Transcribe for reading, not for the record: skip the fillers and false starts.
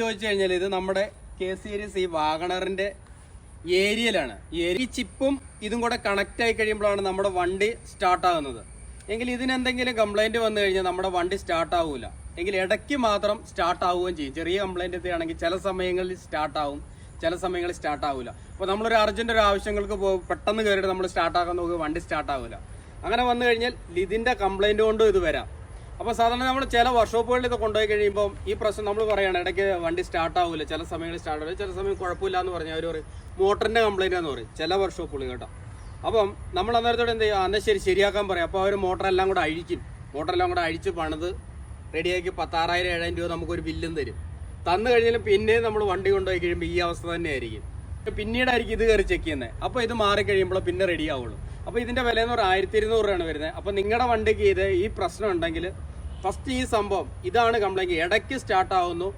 ചോദിച്ചു കഴിഞ്ഞാൽ ഇത് നമ്മുടെ കെ സീരീസ് ഈ വാഗണറിന്റെ ഏരിയയിലാണ്. ഈ ചിപ്പും ഇതും കൂടെ കണക്ട് ആയി കഴിയുമ്പോഴാണ് നമ്മുടെ വണ്ടി സ്റ്റാർട്ട് ആകുന്നത്. എങ്കിൽ ഇതിനെന്തെങ്കിലും കംപ്ലൈന്റ് വന്നു കഴിഞ്ഞാൽ നമ്മുടെ വണ്ടി സ്റ്റാർട്ട് ആവൂല. എങ്കിൽ ഇടയ്ക്ക് മാത്രം സ്റ്റാർട്ട് ആവുകയും ചെയ്യും. ചെറിയ കംപ്ലൈന്റ് എത്തുകയാണെങ്കിൽ ചില സമയങ്ങളിൽ സ്റ്റാർട്ട് ആവും, ചില സമയങ്ങളിൽ സ്റ്റാർട്ട് ആവില്ല. അപ്പോൾ നമ്മളൊരു അർജന്റ് ഒരു ആവശ്യങ്ങൾക്ക് പെട്ടെന്ന് കയറിയിട്ട് നമ്മൾ സ്റ്റാർട്ട് ആക്കാൻ നോക്കുക, വണ്ടി സ്റ്റാർട്ട് ആവില്ല. അങ്ങനെ വന്നു കഴിഞ്ഞാൽ ഇതിന്റെ കംപ്ലൈന്റ് കൊണ്ടും ഇത് വരാം. അപ്പോൾ സാധാരണ നമ്മൾ ചില വർക്ക്ഷോപ്പുകളിൽ ഇത് കൊണ്ടുപോയി കഴിയുമ്പോൾ ഈ പ്രശ്നം നമ്മൾ പറയുകയാണ്, ഇടയ്ക്ക് വണ്ടി സ്റ്റാർട്ട് ആവില്ല, ചില സമയങ്ങളിൽ സ്റ്റാർട്ട് ആവില്ല, ചില സമയം കുഴപ്പമില്ല എന്ന് പറഞ്ഞാൽ അവർ പറയും മോട്ടറിന്റെ കംപ്ലൈന്റ് ആണെന്ന് പറയും ചില വർക്ക്ഷോപ്പുകൾ കേട്ടോ. അപ്പം നമ്മൾ അന്നേരത്തോടെ എന്ത് ചെയ്യുക, അന്നേ ശരിയാക്കാൻ പറയും. അപ്പോൾ അവർ മോട്ടറെല്ലാം കൂടെ അഴിക്കും. മോട്ടറെല്ലാം കൂടെ അഴിച്ച് പണിത് റെഡിയാക്കി 16,000-7,000 രൂപ നമുക്കൊരു ബില്ലും തരും. തന്നു കഴിഞ്ഞാലും പിന്നെ നമ്മൾ വണ്ടി കൊണ്ടുപോയി കഴിയുമ്പോൾ ഈ അവസ്ഥ തന്നെയായിരിക്കും. പിന്നീടായിരിക്കും ഇത് കയറി ചെക്ക് ചെയ്യുന്നത്. അപ്പോൾ ഇത് മാറിക്കഴിയുമ്പോൾ പിന്നെ റെഡി ആവുള്ളൂ. അപ്പോൾ ഇതിന്റെ വില എന്ന് പറഞ്ഞാൽ 1,200 രൂപയാണ് വരുന്നത്. അപ്പോൾ നിങ്ങളുടെ വണ്ടിക്ക് ഇത് ഈ പ്രശ്നം ഉണ്ടെങ്കിൽ ഫസ്റ്റ് ഈ സംഭവം ഇതാണ് കംപ്ലൈന്റ്, ഇടയ്ക്ക് സ്റ്റാർട്ട് ആവുന്നു,